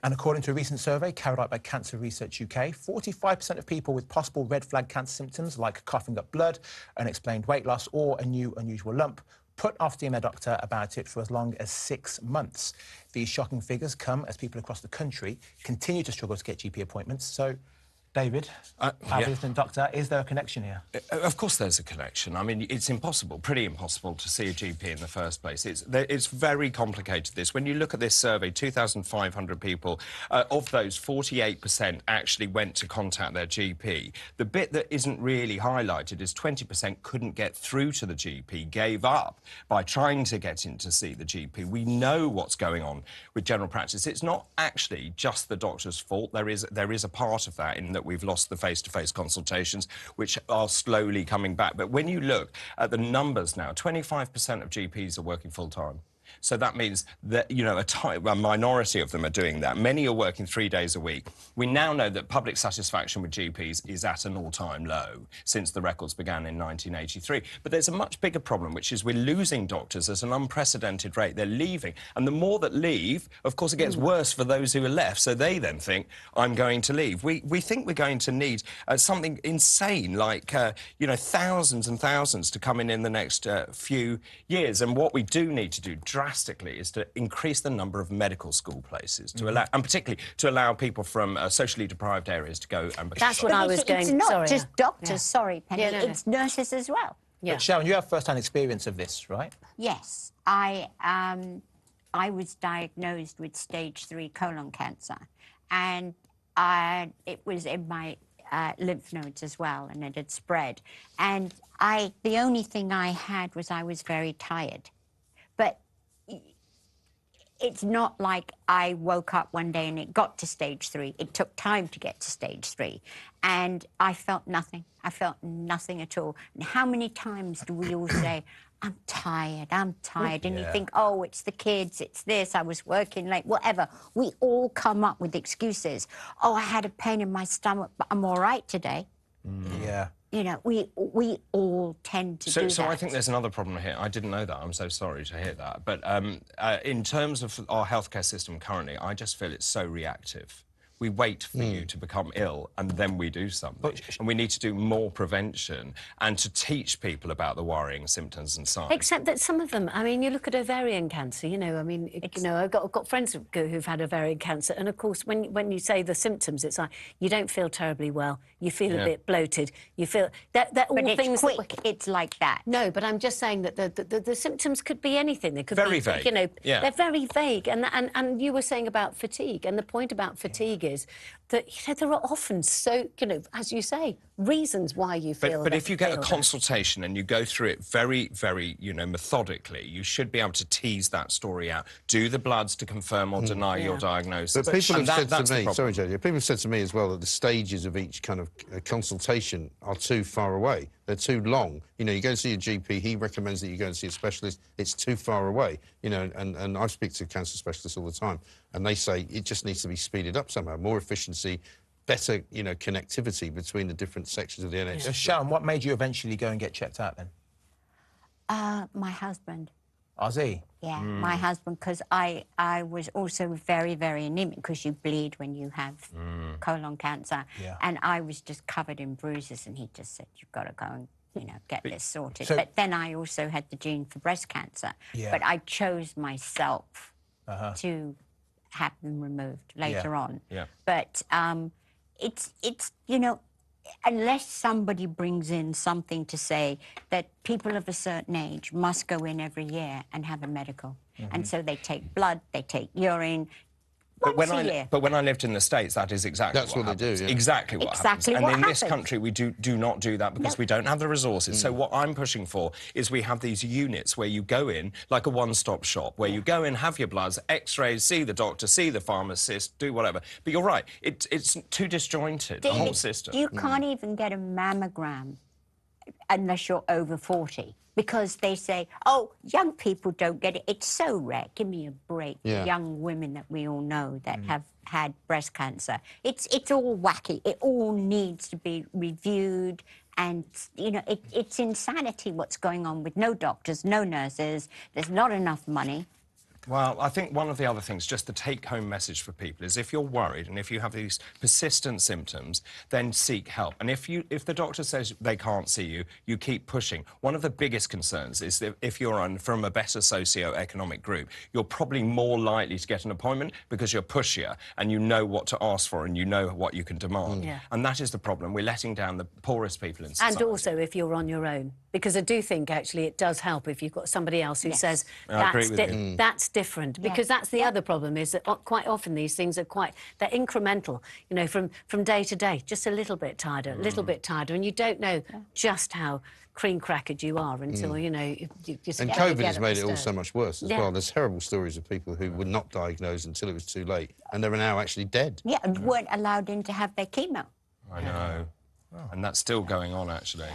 And according to a recent survey carried out by Cancer Research UK, 45% of people with possible red flag cancer symptoms like coughing up blood, unexplained weight loss or a new unusual lump put off seeing their doctor about it for as long as 6 months. These shocking figures come as people across the country continue to struggle to get GP appointments. So, David, our resident doctor, is there a connection here? Of course there's a connection. I mean, it's impossible, pretty impossible, to see a GP in the first place. It's very complicated, this. When you look at this survey, 2,500 people, of those, 48% actually went to contact their GP. The bit that isn't really highlighted is 20% couldn't get through to the GP, gave up by trying to get in to see the GP. We know what's going on with general practice. It's not actually just the doctor's fault. There is a part of that in that we've lost the face-to-face consultations, which are slowly coming back. But when you look at the numbers now, 25% of GPs are working full-time. So that means that, you know, a minority of them are doing that. Many are working 3 days a week. We now know that public satisfaction with GPs is at an all-time low since the records began in 1983. But there's a much bigger problem, which is we're losing doctors at an unprecedented rate. They're leaving. And the more that leave, of course, it gets worse for those who are left. So they then think, I'm going to leave. We think we're going to need something insane, like, you know, thousands and thousands to come in the next few years. And what we do need to do drastically is to increase the number of medical school places to allow, and particularly to allow people from socially deprived areas to go and become. That's what I was going. It's not sorry, just doctors. Sorry, Penny. Yeah, no. It's nurses as well. Yeah. But Sharon, you have first-hand experience of this, right? Yes, I was diagnosed with stage 3 colon cancer, and it was in my lymph nodes as well, and it had spread. And the only thing I had was I was very tired, but it's not like I woke up one day and it got to stage 3. It took time to get to stage 3. And I felt nothing. I felt nothing at all. And how many times do we all say, I'm tired, I'm tired. And you think, oh, it's the kids, it's this, I was working late, whatever. We all come up with excuses. Oh, I had a pain in my stomach, but I'm all right today. Yeah. You know, we all tend to do that. So I think there's another problem here. I didn't know that. I'm so sorry to hear that. But in terms of our healthcare system currently, I just feel it's so reactive. We wait for you to become ill and then we do something. And we need to do more prevention and to teach people about the worrying symptoms and signs. Except that some of them, I mean, you look at ovarian cancer, you know, I mean, you know, I've got friends who've had ovarian cancer, and of course, when you say the symptoms, it's like you don't feel terribly well, you feel a bit bloated, you feel... They're all but it's things quick, it's like that. No, but I'm just saying that the symptoms could be anything. They could very be vague. You know, they're very vague. And you were saying about fatigue, and the point about fatigue is that, you know, there are often so, you know, as you say, reasons why you feel. But if you get a consultation and you go through it very, very, you know, methodically, you should be able to tease that story out. Do the bloods to confirm or deny your diagnosis. But people have said to me, sorry, JJ, people have said to me as well that the stages of each kind of consultation are too far away. They're too long. You know, you go and see a GP, he recommends that you go and see a specialist. It's too far away. You know, and I speak to cancer specialists all the time, and they say it just needs to be speeded up somehow, more efficiency, better, you know, connectivity between the different sections of the NHS. So, Sharon, what made you eventually go and get checked out then? My husband. Ozzy? Yeah, my husband, because I was also very, very anemic, because you bleed when you have colon cancer. Yeah. And I was just covered in bruises, and he just said, you've got to go and, you know, get this sorted. So, but then I also had the gene for breast cancer. Yeah. But I chose myself to have them removed later on. Yeah. But it's, you know, unless somebody brings in something to say that people of a certain age must go in every year and have a medical. And so they take blood, they take urine. But when I lived in the States, that is exactly what they do. Yeah. Exactly what happens. And in this country, we do not do that because we don't have the resources. So what I'm pushing for is we have these units where you go in, like a one-stop shop, where you go in, have your bloods, X-rays, see the doctor, see the pharmacist, do whatever. But you're right, it's too disjointed, the whole system. You can't even get a mammogram unless you're over 40. Because they say, oh, young people don't get it. It's so rare. Give me a break. Yeah. Young women that we all know that have had breast cancer. It's all wacky. It all needs to be reviewed. And, you know, it's insanity what's going on with no doctors, no nurses. There's not enough money. Well, I think one of the other things, just the take-home message for people, is if you're worried and if you have these persistent symptoms, then seek help. And if the doctor says they can't see you, you keep pushing. One of the biggest concerns is that if you're from a better socio-economic group, you're probably more likely to get an appointment because you're pushier and you know what to ask for and you know what you can demand. Yeah. And that is the problem. We're letting down the poorest people in society. And also if you're on your own, because I do think actually it does help if you've got somebody else who says that's different, because that's the other problem, is that quite often these things are they're incremental, you know, from day to day, just a little bit tighter, and you don't know just how cream-crackered you are until, you know, you just... And COVID has made it all so much worse as well. There's terrible stories of people who were not diagnosed until it was too late, and they were now actually dead. Yeah, and weren't allowed in to have their chemo. I know. And that's still going on, actually.